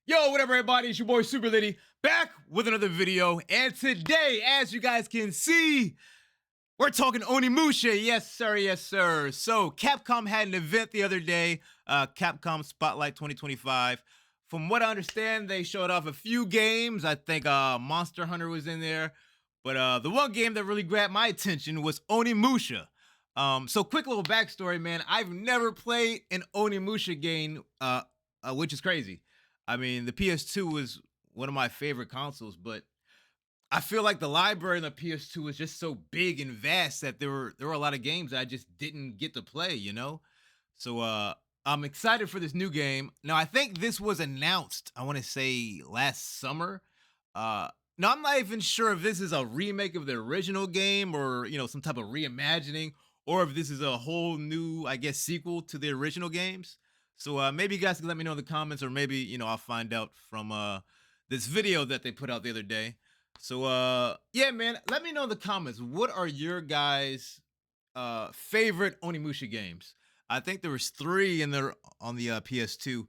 Yo, what up, everybody? It's your boy Super Liddy back with another video. And today, as you guys can see, we're talking Onimusha. Yes, sir. Yes, sir. So, Capcom had an event the other day, Capcom Spotlight 2025. From what I understand, they showed off a few games. I think Monster Hunter was in there. But the one game that really grabbed my attention was Onimusha. So, quick little backstory, man. I've never played an Onimusha game, which is crazy. I mean, the PS2 was one of my favorite consoles, but I feel like the library in the PS2 was just so big and vast that there were a lot of games that I just didn't get to play, you know? So I'm excited for this new game. Now I think this was announced, I want to say last summer. Now I'm not even sure if this is a remake of the original game or, some type of reimagining or if this is a whole new, I guess, sequel to the original games. So maybe you guys can let me know in the comments, or maybe I'll find out from this video that they put out the other day. So yeah, man, let me know in the comments, what are your guys' favorite Onimusha games? I think there was 3 in there on the PS2.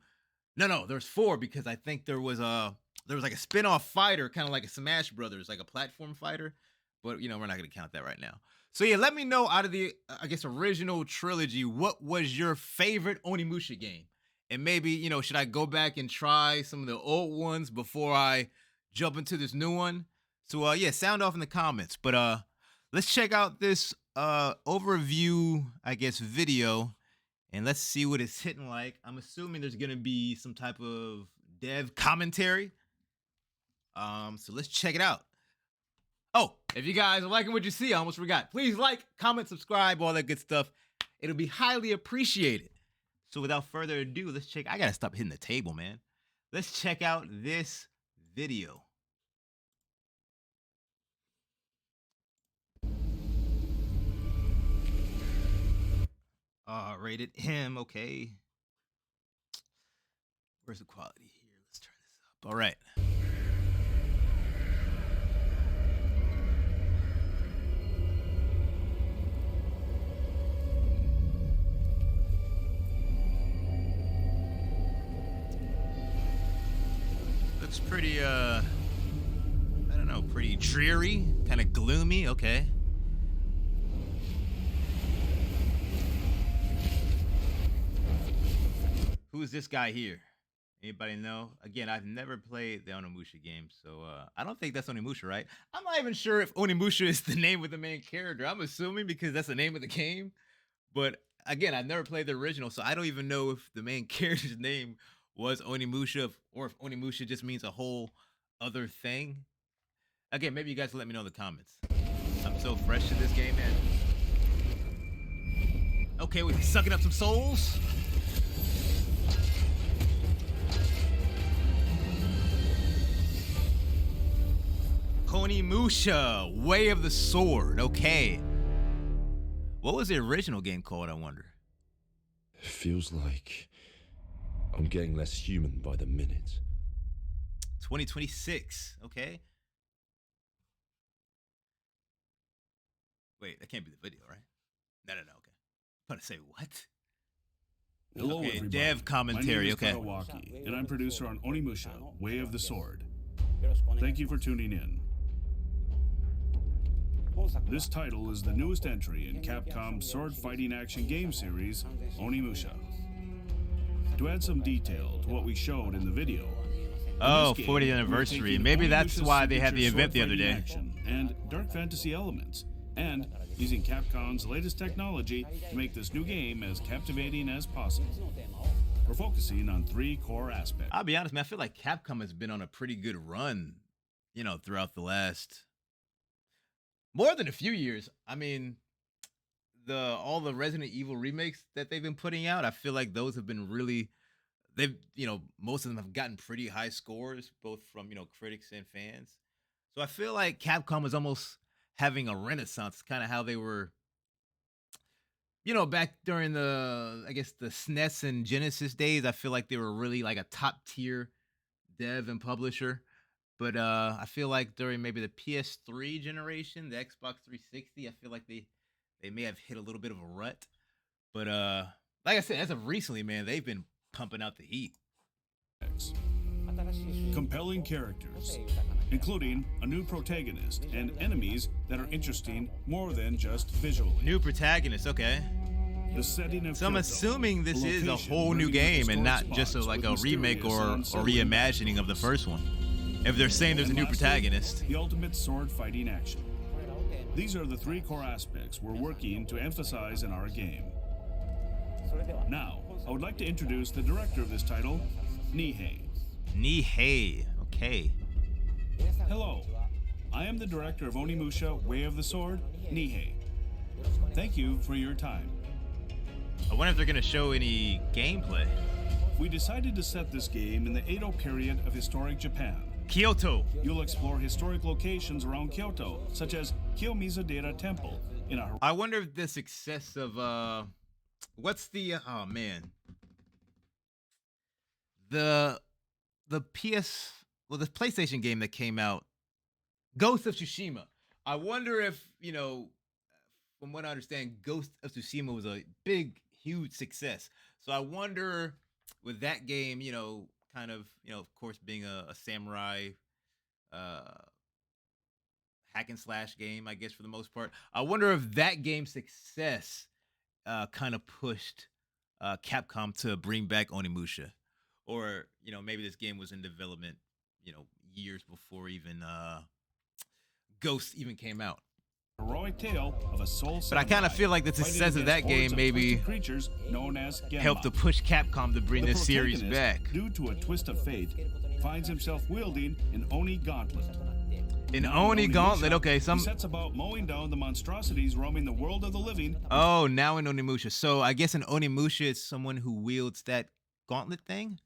No, there's 4 because I think there was like a spin-off fighter, kind of like a Smash Brothers, like a platform fighter. But we're not gonna count that right now. So yeah, let me know out of the I guess original trilogy, what was your favorite Onimusha game? And maybe, should I go back and try some of the old ones before I jump into this new one? So yeah, sound off in the comments. But let's check out this overview, I guess, video, and let's see what it's hitting like. I'm assuming there's gonna be some type of dev commentary. So let's check it out. Oh, if you guys are liking what you see, I almost forgot. Please like, comment, subscribe, all that good stuff. It'll be highly appreciated. So without further ado, let's check. I gotta stop hitting the table, man. Let's check out this video. Rated M, okay. Where's the quality here? Let's turn this up. All right. Looks pretty, I don't know, pretty dreary, kind of gloomy, okay. Who's this guy here? Anybody know? Again, I've never played the Onimusha game, so I don't think that's Onimusha, right? I'm not even sure if Onimusha is the name of the main character. I'm assuming because that's the name of the game. But again, I've never played the original, so I don't even know if the main character's name was Onimusha or if Onimusha just means a whole other thing. Again, maybe you guys will let me know in the comments. I'm so fresh to this game, man. Okay, we're sucking up some souls. Onimusha, Way of the Sword. Okay. What was the original game called, I wonder? It feels like I'm getting less human by the minute. 2026. Okay. Wait, that can't be the video, right? No. Okay. I'm about to say what? Hello, okay, everybody. Dev commentary. My name is Okay. Karawaki, and I'm producer on Onimusha, Way of the Sword. Thank you for tuning in. This title is the newest entry in Capcom's sword fighting action game series, Onimusha. To add some detail to what we showed in the video. Oh, game, 40th we're anniversary. taking Maybe that's Onimusha's why they had the signature event the other sword-fighting day. action and dark fantasy elements, and using Capcom's latest technology to make this new game as captivating as possible. We're focusing on 3 core aspects. I'll be honest, man. I feel like Capcom has been on a pretty good run, throughout the last more than a few years. I mean, all the Resident Evil remakes that they've been putting out, I feel like those have been really most of them have gotten pretty high scores, both from, critics and fans. So I feel like Capcom is almost having a renaissance, kind of how they were, back during I guess the SNES and Genesis days. I feel like they were really like a top tier dev and publisher. But I feel like during maybe the PS3 generation, the Xbox 360, I feel like they may have hit a little bit of a rut. But like I said, as of recently, man, they've been pumping out the heat. compelling characters, including a new protagonist and enemies that are interesting more than just visually. New protagonist, okay. The setting of So I'm Kyoto, assuming this the is a location whole new bringing game and historic not just spots like with a remake mysterious or and unsettling reimagining of the first one. If they're saying there's a And new lastly, protagonist. The ultimate sword fighting action. These are the three core aspects we're working to emphasize in our game. Now, I would like to introduce the director of this title, Nihei. Nihei, okay. Hello, I am the director of Onimusha Way of the Sword, Nihei. Thank you for your time. I wonder if they're gonna show any gameplay. We decided to set this game in the Edo period of historic Japan. Kyoto. You'll explore historic locations around Kyoto, such as Kiyomizu-dera Temple in our I wonder if the success of what's the oh man. The PS the PlayStation game that came out, Ghost of Tsushima. I wonder if, from what I understand, Ghost of Tsushima was a big, huge success. So I wonder with that game, kind of, of course, being a samurai hack and slash game, I guess, for the most part. I wonder if that game's success kind of pushed Capcom to bring back Onimusha. Or, maybe this game was in development, years before even Ghost even came out. heroic tale of a soul But I kind of feel like the success of that game maybe creatures known as helped to push Capcom to bring this series back. Due to a twist of fate, finds himself wielding an Oni gauntlet. An Now, Oni gauntlet, okay, he sets about mowing down the monstrosities roaming the world of the living. Oh, now an Onimusha. So I guess an Onimusha is someone who wields that gauntlet thing?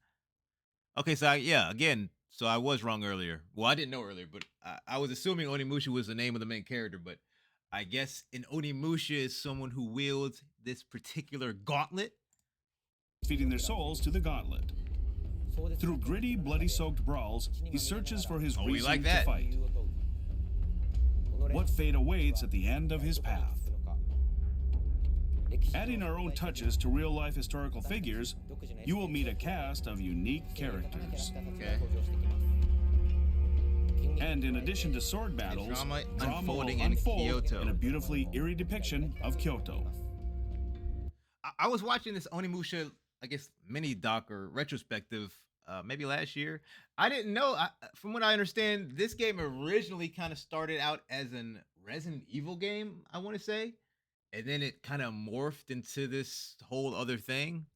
Okay, so again, so I was wrong earlier. Well, I didn't know earlier, but I was assuming Onimusha was the name of the main character, but I guess an Onimusha is someone who wields this particular gauntlet. Feeding their souls to the gauntlet. Through gritty, bloody-soaked brawls, he searches for his we reason like to that. fight. What fate awaits at the end of his path? Adding our own touches to real-life historical figures, you will meet a cast of unique characters. Okay. And in addition to sword battles, Drama drama unfolding will in unfold Kyoto. in a beautifully eerie depiction of Kyoto. I was watching this Onimusha, I guess, mini doc or retrospective, maybe last year. I didn't know. From what I understand, this game originally kind of started out as an Resident Evil game, I want to say, and then it kind of morphed into this whole other thing.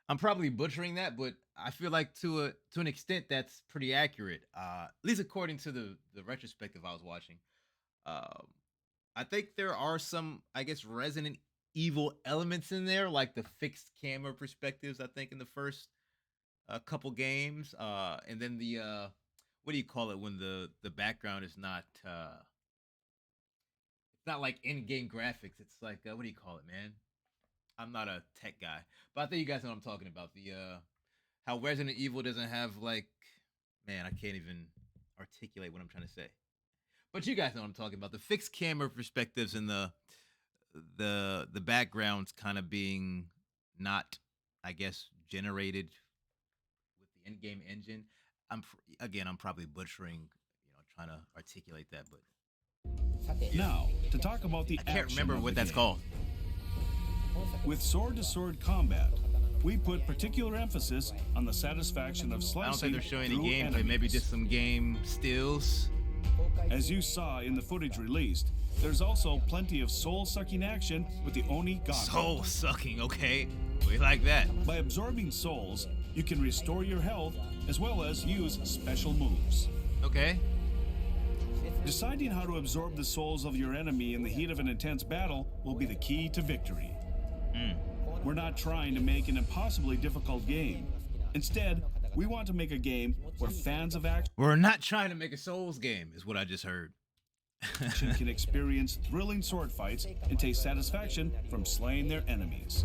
I'm probably butchering that, but I feel like to an extent that's pretty accurate. At least according to the retrospective I was watching. I think there are some, I guess, Resident Evil elements in there, like the fixed camera perspectives, I think, in the first couple games. And then the what do you call it when the background is not it's not like in-game graphics. It's like what do you call it, man? I'm not a tech guy, but I think you guys know what I'm talking about. The how Resident Evil doesn't have like, man, I can't even articulate what I'm trying to say. But you guys know what I'm talking about. The fixed camera perspectives and the backgrounds kind of being not, I guess, generated with the in-game engine. I'm probably butchering, trying to articulate that, but Now, to talk about the I can't action remember of what the that's game. called. With sword-to-sword combat, we put particular emphasis on the satisfaction of I slicing don't think they're showing any through gameplay. enemies. Maybe just some game stills. As you saw in the footage released, there's also plenty of soul-sucking action with the Oni gauntlet. Soul sucking, okay. We like that. By absorbing souls, you can restore your health as well as use special moves. Okay. Deciding how to absorb the souls of your enemy in the heat of an intense battle will be the key to victory. We're not trying to make an impossibly difficult game. Instead, we want to make a game where fans of We're not trying to make a Souls game, is what I just heard. action can experience thrilling sword fights and taste satisfaction from slaying their enemies.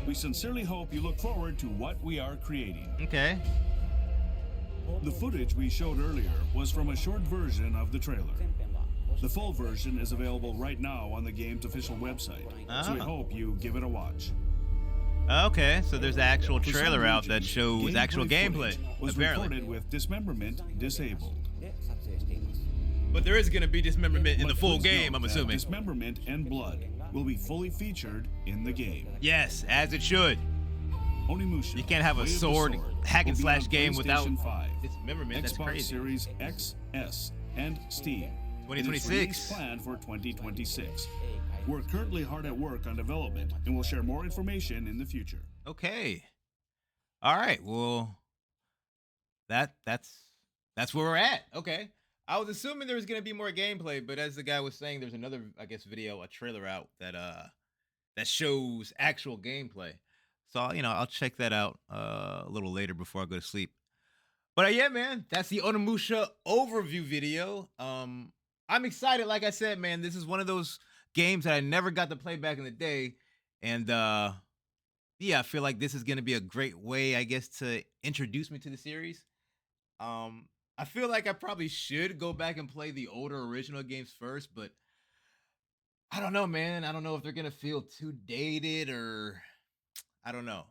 We sincerely hope you look forward to what we are creating. Okay. The footage we showed earlier was from a short version of the trailer. The full version is available right now on the game's official website, so we hope you give it a watch. Okay, so there's an actual For some trailer out that regions, shows actual gameplay. footage was Apparently, recorded with dismemberment disabled. but there is gonna be dismemberment in the But full please game. note I'm that assuming. dismemberment and blood will be fully featured in the game. Yes, as it should. Onimusha. You can't have a Way of the sword hack and will be slash on game without PlayStation 5, dismemberment. That's Xbox crazy. Series X, S, and Steam. 2026. And its release planned for 2026. We're currently hard at work on development, and we'll share more information in the future. Okay. All right. Well, that's where we're at. Okay. I was assuming there was gonna be more gameplay, but as the guy was saying, there's another, I guess, video, a trailer out that shows actual gameplay. So I'll check that out a little later before I go to sleep. But yeah, man, that's the Onimusha overview video. I'm excited. Like I said, man, this is one of those games that I never got to play back in the day, and yeah, I feel like this is gonna be a great way, I guess, to introduce me to the series. I feel like I probably should go back and play the older original games first, but I don't know, man. I don't know if they're gonna feel too dated or I don't know.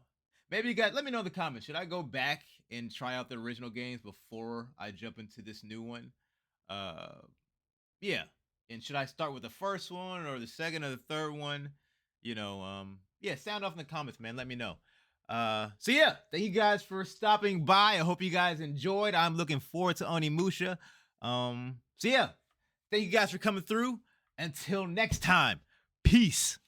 Maybe you guys let me know in the comments. Should I go back and try out the original games before I jump into this new one? Uh yeah. And should I start with the first one or the second or the third one? Yeah, sound off in the comments, man. Let me know. So yeah, thank you guys for stopping by. I hope you guys enjoyed. I'm looking forward to Onimusha. So yeah, thank you guys for coming through. Until next time, peace.